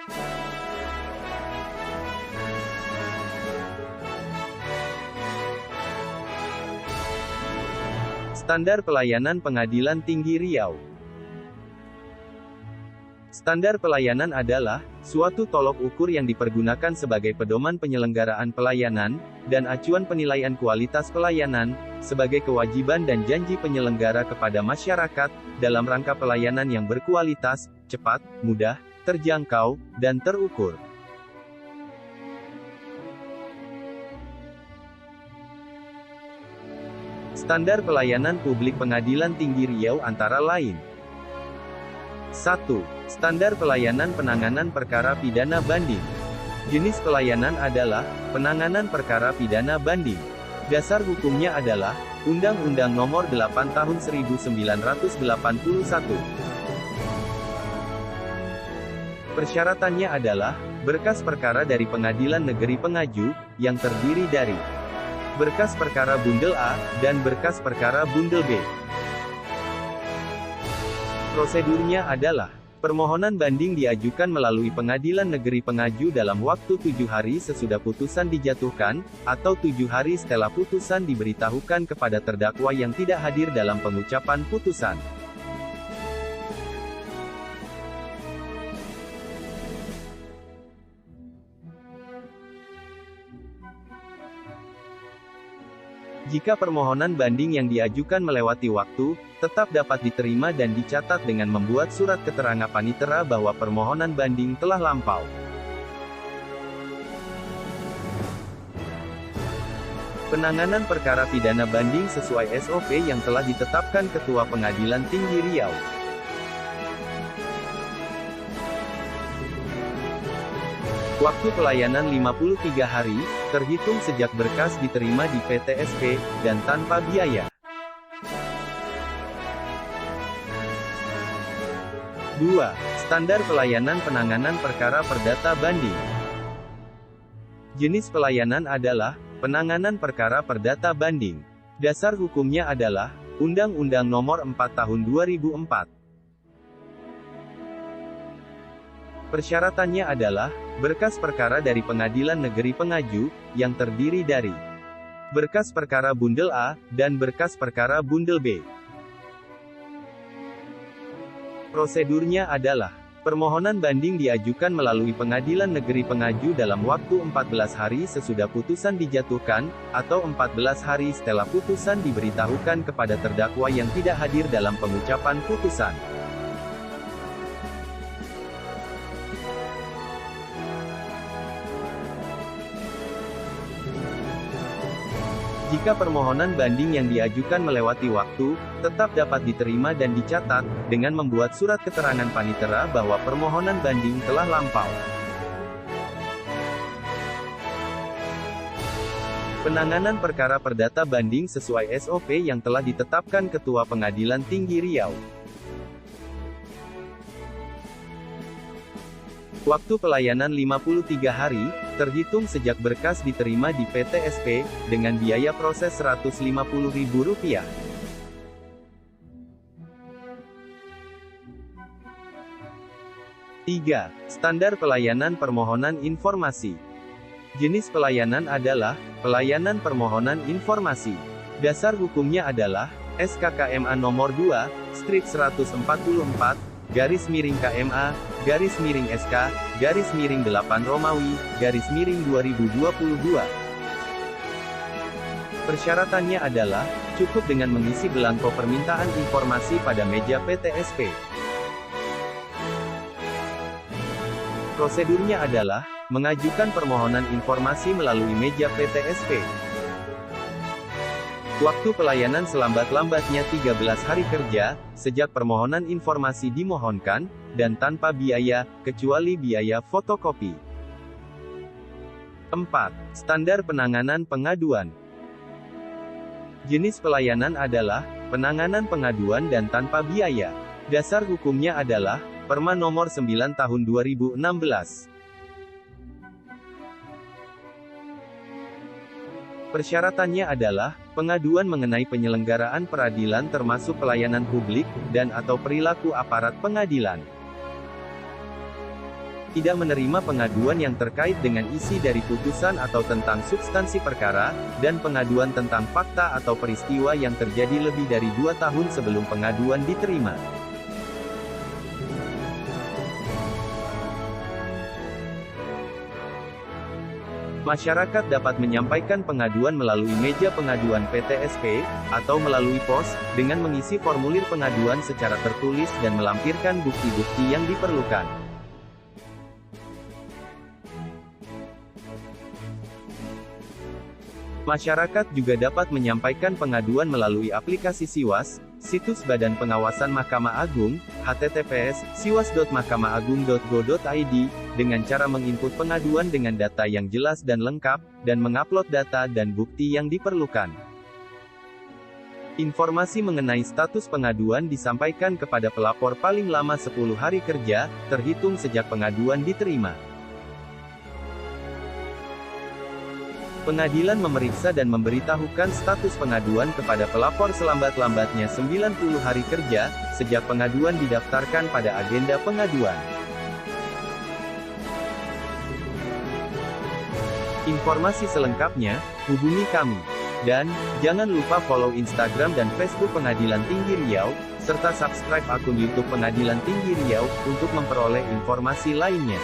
Standar Pelayanan Pengadilan Tinggi Riau. Standar pelayanan adalah suatu tolok ukur yang dipergunakan sebagai pedoman penyelenggaraan pelayanan, dan acuan penilaian kualitas pelayanan, sebagai kewajiban dan janji penyelenggara kepada masyarakat, dalam rangka pelayanan yang berkualitas, cepat, mudah, terjangkau, dan terukur. Standar Pelayanan Publik Pengadilan Tinggi Riau antara lain: 1. Standar Pelayanan Penanganan Perkara Pidana Banding. Jenis pelayanan adalah penanganan perkara pidana banding. Dasar hukumnya adalah Undang-Undang Nomor 8 Tahun 1981. Persyaratannya adalah berkas perkara dari Pengadilan Negeri Pengaju, yang terdiri dari berkas perkara bundel A, dan berkas perkara bundel B. Prosedurnya adalah, permohonan banding diajukan melalui Pengadilan Negeri Pengaju dalam waktu 7 hari sesudah putusan dijatuhkan, atau 7 hari setelah putusan diberitahukan kepada terdakwa yang tidak hadir dalam pengucapan putusan. Jika permohonan banding yang diajukan melewati waktu, tetap dapat diterima dan dicatat dengan membuat surat keterangan panitera bahwa permohonan banding telah lampau. Penanganan perkara pidana banding sesuai SOP yang telah ditetapkan Ketua Pengadilan Tinggi Riau. Waktu pelayanan 53 hari, terhitung sejak berkas diterima di PTSP, dan tanpa biaya. 2. Standar Pelayanan Penanganan Perkara Perdata Banding. Jenis pelayanan adalah penanganan perkara perdata banding. Dasar hukumnya adalah Undang-Undang Nomor 4 Tahun 2004. Persyaratannya adalah berkas perkara dari Pengadilan Negeri Pengaju, yang terdiri dari berkas perkara bundel A, dan berkas perkara bundel B. Prosedurnya adalah, permohonan banding diajukan melalui Pengadilan Negeri Pengaju dalam waktu 14 hari sesudah putusan dijatuhkan, atau 14 hari setelah putusan diberitahukan kepada terdakwa yang tidak hadir dalam pengucapan putusan. Jika permohonan banding yang diajukan melewati waktu, tetap dapat diterima dan dicatat, dengan membuat surat keterangan panitera bahwa permohonan banding telah lampau. Penanganan perkara perdata banding sesuai SOP yang telah ditetapkan Ketua Pengadilan Tinggi Riau. Waktu pelayanan 53 hari, terhitung sejak berkas diterima di PTSP, dengan biaya proses Rp150.000. 3. Standar Pelayanan Permohonan Informasi. Jenis pelayanan adalah pelayanan permohonan informasi. Dasar hukumnya adalah SKKMA Nomor 2, Strip 144, _KMA, _SK, _8 Romawi, _2022. Persyaratannya adalah, cukup dengan mengisi belangko permintaan informasi pada meja PTSP. Prosedurnya adalah, mengajukan permohonan informasi melalui meja PTSP. Waktu pelayanan selambat-lambatnya 13 hari kerja, sejak permohonan informasi dimohonkan, dan tanpa biaya, kecuali biaya fotokopi. 4. Standar Penanganan Pengaduan. Jenis pelayanan adalah, penanganan pengaduan dan tanpa biaya. Dasar hukumnya adalah, Perma Nomor 9 Tahun 2016. Persyaratannya adalah, pengaduan mengenai penyelenggaraan peradilan termasuk pelayanan publik, dan atau perilaku aparat pengadilan. tidak menerima pengaduan yang terkait dengan isi dari putusan atau tentang substansi perkara, dan pengaduan tentang fakta atau peristiwa yang terjadi lebih dari 2 tahun sebelum pengaduan diterima. Masyarakat dapat menyampaikan pengaduan melalui meja pengaduan PTSP, atau melalui pos, dengan mengisi formulir pengaduan secara tertulis dan melampirkan bukti-bukti yang diperlukan. Masyarakat juga dapat menyampaikan pengaduan melalui aplikasi Siwas, situs Badan Pengawasan Mahkamah Agung, https://siwas.mahkamaagung.go.id, dengan cara menginput pengaduan dengan data yang jelas dan lengkap, dan mengupload data dan bukti yang diperlukan. Informasi mengenai status pengaduan disampaikan kepada pelapor paling lama 10 hari kerja, terhitung sejak pengaduan diterima. Pengadilan memeriksa dan memberitahukan status pengaduan kepada pelapor selambat-lambatnya 90 hari kerja, sejak pengaduan didaftarkan pada agenda pengaduan. Informasi selengkapnya, hubungi kami. Dan, jangan lupa follow Instagram dan Facebook Pengadilan Tinggi Riau, serta subscribe akun YouTube Pengadilan Tinggi Riau, untuk memperoleh informasi lainnya.